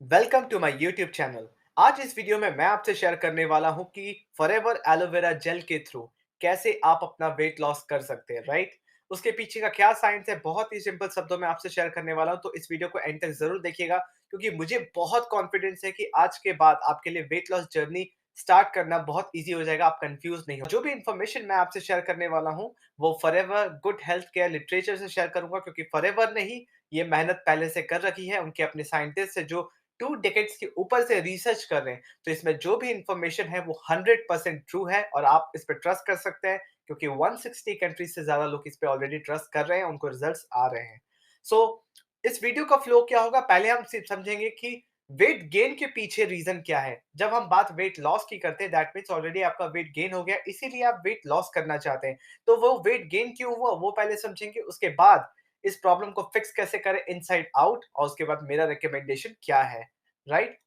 Welcome to my YouTube channel. आज इस video में मैं आपसे शेयर करने वाला हूं कि फॉरएवर एलोवेरा जेल के थ्रू कैसे आप अपना वेट लॉस कर सकते हैं, राइट। उसके पीछे का क्या साइंस है, बहुत ही सिंपल शब्दों में आपसे शेयर करने वाला हूं, तो इस वीडियो को एंड तक जरूर देखिएगा क्योंकि मुझे बहुत कॉन्फिडेंस है कि आज के बाद आपके लिए वेट लॉस जर्नी स्टार्ट करना बहुत ईजी हो जाएगा। आप कंफ्यूज नहीं हो। जो भी इंफॉर्मेशन मैं आपसे शेयर करने वाला हूँ वो forever good health care literature से शेयर करूंगा, क्योंकि फॉरएवर ने ही ये मेहनत पहले से कर रखी है। उनके अपने साइंटिस्ट से जो 2 डेकेड्स के ऊपर से रिसर्च कर रहे हैं, तो इसमें जो भी इंफॉर्मेशन है वो 100% ट्रू है और आप इस पे ट्रस्ट कर सकते हैं, क्योंकि 160 कंट्रीज से ज्यादा लोग इस पे ऑलरेडी ट्रस्ट कर रहे हैं, उनको रिजल्ट्स आ रहे हैं। सो इस वीडियो का फ्लो क्या होगा, पहले हम सिर्फ समझेंगे कि वेट गेन के पीछे रीजन क्या है। जब हम बात वेट लॉस की करते हैं, दैट मीन्स ऑलरेडी आपका वेट गेन हो गया, इसीलिए आप वेट लॉस करना चाहते हैं। तो वो वेट गेन क्यों हुआ वो पहले समझेंगे, उसके बाद इस प्रॉब्लम को फिक्स कैसे करें इनसाइड आउट, और उसके बाद मेरा रिकमेंडेशन क्या है, राइट।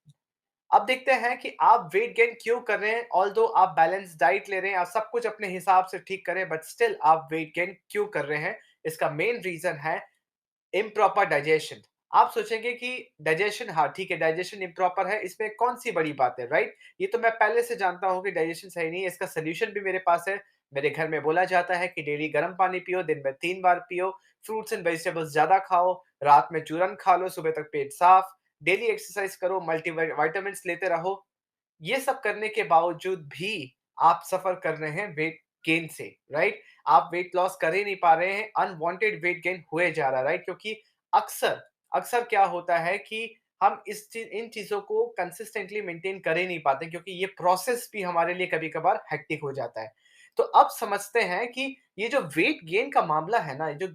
अब देखते हैं कि आप वेट गेन क्यों कर रहे हैं। ऑल्दो आप बैलेंस डाइट ले रहे हैं, आप सब कुछ अपने हिसाब से ठीक करें, बट स्टिल आप वेट गेन क्यों कर रहे हैं। इसका मेन रीजन है इम्प्रॉपर डाइजेशन। आप सोचेंगे कि डाइजेशन, हाँ ठीक है, डाइजेशन इम्प्रॉपर है, इसमें कौन सी बड़ी बात है, राइट। ये तो मैं पहले से जानता हूँ कि डाइजेशन सही नहीं है, इसका सोल्यूशन भी मेरे पास है। मेरे घर में बोला जाता है कि डेली गर्म पानी पियो, दिन में 3 बार पियो, फ्रूट्स एंड वेजिटेबल्स ज्यादा खाओ, रात में चूरन खा लो, सुबह तक पेट साफ, डेली एक्सरसाइज करो, मल्टी वाइटामिन लेते रहो। ये सब करने के बावजूद भी आप सफर कर रहे हैं वेट गेन से, राइट। आप वेट लॉस कर ही नहीं पा रहे हैं, अनवांटेड वेट गेन हुए जा रहा है, राइट। क्योंकि अक्सर अक्सर क्या होता है कि हम इन चीजों को कंसिस्टेंटली मेंटेन कर ही नहीं पाते, क्योंकि ये प्रोसेस भी हमारे लिए कभी कभार हेक्टिक हो जाता है। तो अब समझते हैं कि ये जो वेट गेन का मामला है ना, जो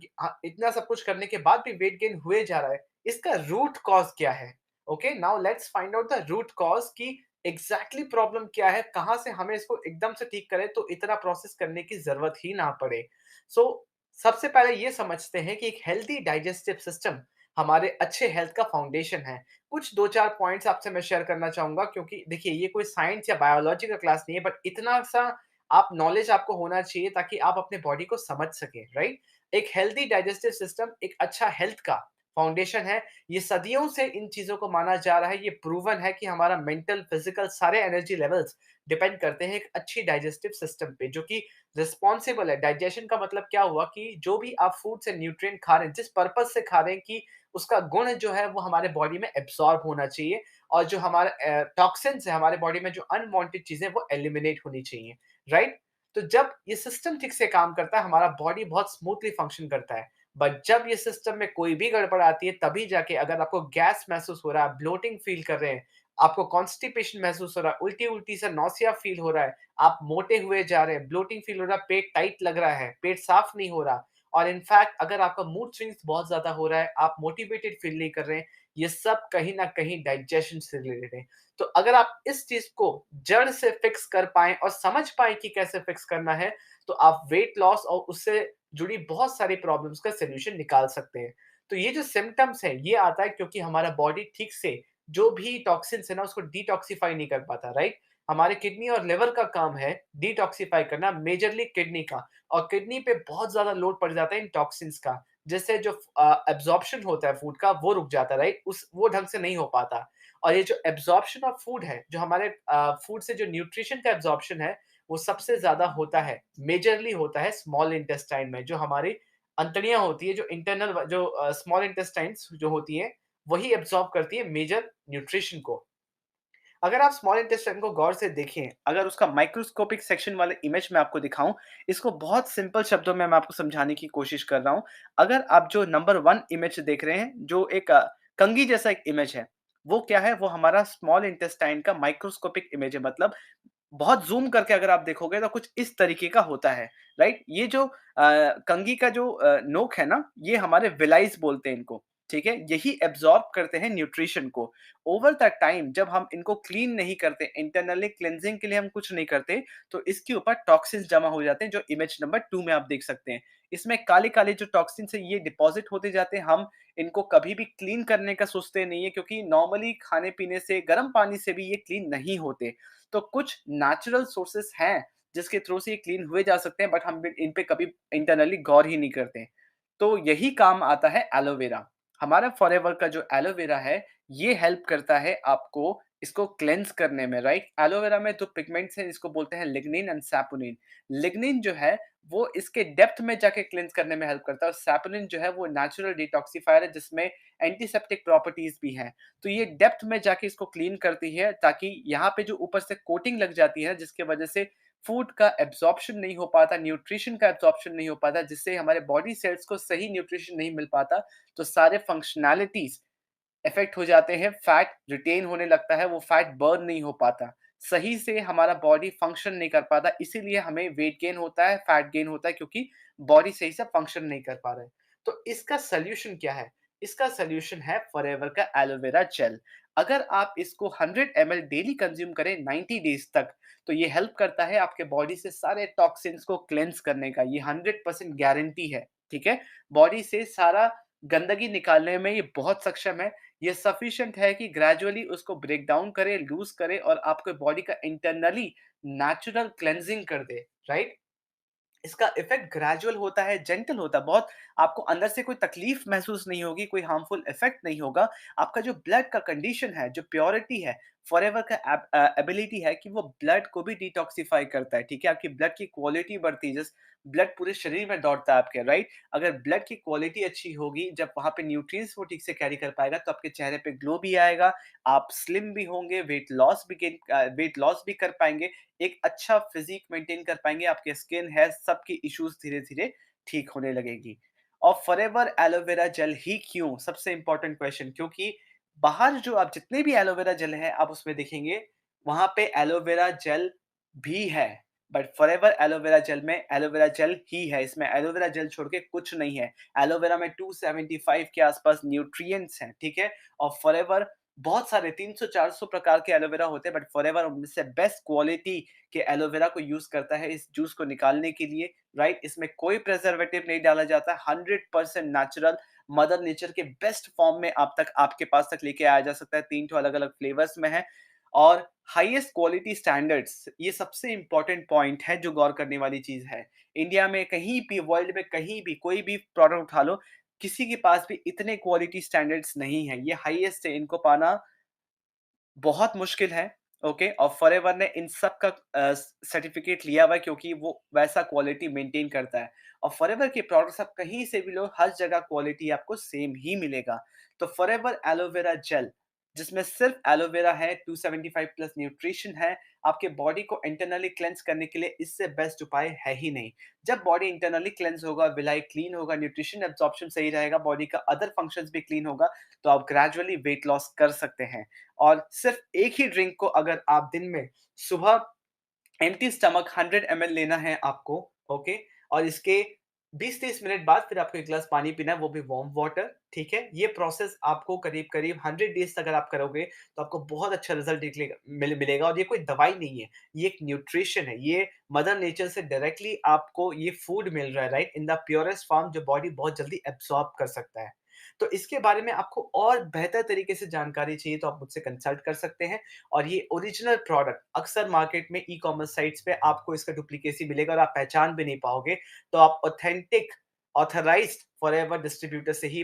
इतना सब कुछ करने के बाद भी वेट गेन हुए जा रहा है, इसका रूट कॉज क्या है। Okay, now let's find out the root cause की एग्जैक्टली प्रॉब्लम क्या है, कहां से हमें इसको एकदम से ठीक करें तो इतना प्रोसेस करने की जरूरत ही ना पड़े। सो सबसे पहले ये समझते हैं कि एक हेल्दी डाइजेस्टिव सिस्टम हमारे अच्छे हेल्थ का फाउंडेशन है। कुछ दो चार पॉइंट्स आपसे मैं शेयर करना चाहूंगा, क्योंकि देखिए ये कोई साइंस या बायोलॉजी का क्लास नहीं है, बट इतना सा आप नॉलेज आपको होना चाहिए ताकि आप अपने बॉडी को समझ सके, राइट। एक हेल्दी डाइजेस्टिव सिस्टम एक अच्छा हेल्थ का फाउंडेशन है। ये सदियों से इन चीजों को माना जा रहा है, ये प्रूवन है कि हमारा मेंटल फिजिकल सारे एनर्जी लेवल्स डिपेंड करते हैं एक अच्छी डाइजेस्टिव सिस्टम पे, जो कि रिस्पॉन्सिबल है। डाइजेशन का मतलब क्या हुआ कि जो भी आप फूड से न्यूट्रिएंट खा रहे हैं, जिस पर्पज से खा रहे हैं, कि उसका गुण जो है वो हमारे बॉडी में एब्सॉर्ब होना चाहिए, और जो हमारे टॉक्सिन्स है हमारे बॉडी में, जो अनवांटेड चीजें, वो एलिमिनेट होनी चाहिए, राइट। तो जब ये सिस्टम ठीक से काम करता है, हमारा बॉडी बहुत स्मूथली फंक्शन करता है। बट जब ये सिस्टम में कोई भी गड़बड़ आती है, तभी जाके अगर आपको गैस महसूस हो रहा है, ब्लोटिंग फील कर रहे हैं, आपको कॉन्स्टिपेशन महसूस हो रहा है, उल्टी-उल्टी सा नौसिया फील हो रहा है, आप मोटे हुए जा रहे हैं, ब्लोटिंग फील हो रहा है, पेट टाइट लग रहा है, पेट साफ नहीं हो रहा, और इनफैक्ट अगर आपका मूड स्विंग्स बहुत ज़्यादा हो रहा है, आप मोटिवेटेड फील नहीं कर रहे हैं, ये सब कहीं न कहीं डाइजेशन से रिलेटेड है। तो अगर आप इस चीज़ को जड़ से फिक्स कर पाएँ और समझ पाएँ कि कैसे फिक्स करना है, तो आप वेट लॉस और उससे जुड़ी बहुत सारी प्रॉब्लम्स का सॉल्यूशन निकाल सकते हैं। तो ये जो सिम्पटम्स है, ये आता है क्योंकि हमारा बॉडी ठीक से जो भी टॉक्सिन्स है ना, उसको डिटॉक्सिफाई नहीं कर पाता, राइट। हमारे किडनी और लिवर का काम है डिटॉक्सिफाई करना, मेजरली किडनी का, और किडनी पे बहुत ज्यादा लोड पड़ जाता है इन टॉक्सिन्स का, जिससे जो एब्जॉर्प्शन होता है फूड का वो रुक जाता है, राइट। उस वो ढंग से नहीं हो पाता। और ये जो एब्जॉर्प्शन ऑफ फूड है, जो हमारे फूड से जो न्यूट्रिशन का एब्जॉर्प्शन है, वो सबसे ज़्यादा होता है, मेजरली होता है स्मॉल इंटेस्टाइन में, जो हमारी अंतड़ियाँ होती है, जो इंटरनल जो स्मॉल इंटेस्टाइन्स जो होती हैं, वही एब्ज़ॉर्ब करती है मेजर न्यूट्रिशन को। अगर आप स्मॉल इंटेस्टाइन को गौर से देखें, अगर उसका माइक्रोस्कोपिक सेक्शन वाले इमेज मैं आपको दिखाऊँ, इसको बहुत सिंपल शब्दों में मैं आपको समझाने की कोशिश कर रहा हूँ। अगर आप जो नंबर 1 इमेज देख रहे हैं, जो एक कंघी जैसा एक इमेज है, वो क्या है? वो हमारा स्मॉल इंटेस्टाइन का माइक्रोस्कोपिक इमेज है। मतलब बहुत ज़ूम करके अगर आप देखोगे तो कुछ इस तरीके का होता है, राइट? ये जो कंघी का जो नोक है ना, ये हमारे विलाइस बोलते हैं इनको, ठीक है? यही एब्ज़ॉर्ब करते हैं न्यूट्रिशन को। ओवर द टाइम जब हम इनको क्लीन नहीं करते, इंटरनली क्लींजिंग के लिए हम कुछ नहीं करते, तो इसके ऊपर टॉक्सिन्स जमा हो जाते हैं, जो इमेज नंबर 2 में आप देख सकते हैं। इसमें काले-काले जो टॉक्सिन्स हैं, ये डिपॉज़िट होते जाते हैं। हम इनको कभी भी क्लीन करने का सोचते नहीं है, क्योंकि नॉर्मली खाने-पीने से, गर्म पानी से भी ये क्लीन नहीं होते। तो कुछ नेचुरल सोर्सेस हैं जिसके थ्रू से ये क्लीन हुए जा सकते हैं, बट हम इन पे कभी इंटरनली गौर ही नहीं करते हैं। तो यही काम आता है एलोवेरा। हमारा फॉरएवर का जो एलोवेरा है, ये हेल्प करता है आपको इसको क्लेंज़ करने में, राइट? एलोवेरा में 2 पिगमेंट्स हैं जिसको बोलते हैं लिग्निन एंड सैपोनिन। लिग्निन जो है वो इसके डेप्थ में जाके क्लेंज़ करने में हेल्प करता है और सैपोनिन जो है वो नेचुरल डिटॉक्सिफायर है जिसमें एंटीसेप्टिक प्रॉपर्टीज़ भी हैं। तो ये डेप्थ में जाके इसको क्लीन करती है ताकि यहाँ पे जो ऊपर से कोटिंग लग जाती है जिसकी वजह से फूड का एब्ज़ॉर्प्शन नहीं हो पाता, न्यूट्रिशन का एब्ज़ॉर्प्शन नहीं हो पाता, जिससे हमारे बॉडी सेल्स को सही न्यूट्रिशन नहीं मिल पाता, तो सारे फंक्शनैलिटीज़ इफ़ेक्ट हो जाते हैं, फैट रिटेन होने लगता है, वो फैट बर्न नहीं हो पाता। सही से हमारा बॉडी फंक्शन नहीं कर पाता, इसीलिए हमें वेट गेन होता है, फैट गेन होता है क्योंकि बॉडी सही से फंक्शन नहीं कर पा रहा है। तो इसका सॉल्यूशन क्या है? इसका सॉल्यूशन है फॉरएवर का एलोवेरा जेल। अगर आप इसको 100 एमएल डेली कंज़्यूम करें 90 डेज़ तक, तो ये हेल्प करता है आपके बॉडी से सारे टॉक्सिन्स को क्लेंज़ करने का, ये 100% गारंटी है, ठीक है? बॉडी से सारा गंदगी निकालने में ये बहुत सक्षम है। ये सफिशिएंट है कि ग्रेजुअली उसको ब्रेक डाउन करे, लूज़ करे और आपके बॉडी का इंटरनली नेचुरल क्लेंजिंग कर दे, राइट? इसका इफ़ेक्ट ग्रेजुअल होता है, जेंटल होता है, बहुत आपको अंदर से कोई तकलीफ महसूस नहीं होगी, कोई हार्मफुल इफ़ेक्ट नहीं होगा। आपका जो ब्लड का कंडीशन है, जो प्योरिटी है, फॉरएवर का एबिलिटी है कि वो ब्लड को भी डिटॉक्सिफ़ाई करता है, ठीक है? आपकी ब्लड की क्वालिटी बढ़ती है, जस्ट ब्लड पूरे शरीर में दौड़ता है आपके, राइट? अगर ब्लड की क्वालिटी अच्छी होगी, जब वहाँ पे न्यूट्रिएंट्स वो ठीक से कैरी कर पाएगा, तो आपके चेहरे पे ग्लो भी आएगा, आप स्लिम भी होंगे, वेट लॉस भी कर पाएँगे, एक अच्छा फिज़ीक मेंटेन कर पाएँगे, आपके स्किन, हेयर सबकी इश्यूज़ धीरे-धीरे ठीक होने लगेगी। और फॉरएवर एलोवेरा जेल ही क्यों? सबसे इम्पोर्टेंट क्वेश्चन क्योंकि बाहर जो आप जितने भी एलोवेरा जेल हैं, आप उसमें देखेंगे, वहाँ पे एलोवेरा जेल भी है, बट फॉरएवर एलोवेरा जेल में एलोवेरा जेल ही है, इसमें एलोवेरा जेल छोड़ के कुछ नहीं है। एलोवेरा में 275 के आसपास न्यूट्रिएंट्स हैं, ठीक है? और फॉरएवर बहुत सारे 300-400 प्रकार के एलोवेरा होते हैं, बट फॉरएवर उनमें से बेस्ट क्वालिटी के एलोवेरा को यूज़ करता है इस जूस को निकालने के लिए, राइट? इसमें कोई प्रिजर्वेटिव नहीं डाला जाता, 100% नेचुरल, मदर नेचर के बेस्ट फॉर्म में आप तक आपके पास तक लेके आया जा सकता है, 3 ठो अलग-अलग फ्लेवर्स में है और हाईएस्ट क्वालिटी स्टैंडर्ड्स, ये सबसे इम्पोर्टेंट पॉइंट है जो गौर करने वाली चीज़ है। इंडिया में कहीं भी, वर्ल्ड में कहीं भी, कोई भी प्रोडक्ट उठा लो, किसी के पास भी इतने क्वालिटी स्टैंडर्ड्स नहीं है, ये हाईएस्ट है, इनको पाना बहुत मुश्किल है, ओके? और फॉरएवर ने इन सब का सर्टिफ़िकेट लिया हुआ है क्योंकि वो वैसा क्वालिटी मेंटेन करता है। और फॉरएवर के प्रोडक्ट्स आप कहीं से भी लो, हर जगह क्वालिटी आपको सेम ही मिलेगा। तो फॉरएवर एलोवेरा जेल, जिसमें सिर्फ़ एलोवेरा है, 275 प्लस न्यूट्रिशन है, आपके बॉडी को इंटरनली क्लेंज़ करने के लिए इससे बेस्ट उपाय है ही नहीं। जब बॉडी इंटरनली क्लेंज़ होगा, विलाई क्लीन होगा, न्यूट्रिशन एब्ज़ॉर्प्शन सही रहेगा, बॉडी का अदर फंक्शंस भी क्लीन होगा, तो आप ग्रेजुअली वेट लॉस कर सकते हैं। और सिर्फ एक ही ड्रिंक को अगर आप दिन में सुबह एम्प्टी स्टमक 100 एमएल लेना है आपको, ओके? और इसके 20-30 मिनट बाद फिर आपको 1 ग्लास पानी पीना है, वो भी वार्म वाटर, ठीक है? ये प्रोसेस आपको करीब-करीब 100 डेज़ तक अगर आप करोगे, तो आपको बहुत अच्छा रिज़ल्ट निकलेगा मिलेगा और ये कोई दवाई नहीं है, ये एक न्यूट्रिशन है, ये मदर नेचर से डायरेक्टली आपको ये फूड मिल रहा है, right? In the purest form जो बॉडी बहुत जल्दी एब्ज़ॉर्ब कर सकता है। तो इसके बारे में आपको और बेहतर तरीके से जानकारी चाहिए, तो आप मुझसे कंसल्ट कर सकते हैं और ये ओरिजिनल प्रोडक्ट अक्सर मार्केट में ई-कॉमर्स साइट्स पे आपको इसका डुप्लीकेसी मिलेगा और आप पहचान भी नहीं पाओगे। तो आप ऑथेंटिक, ऑथराइज्ड फॉरएवर डिस्ट्रीब्यूटर से ही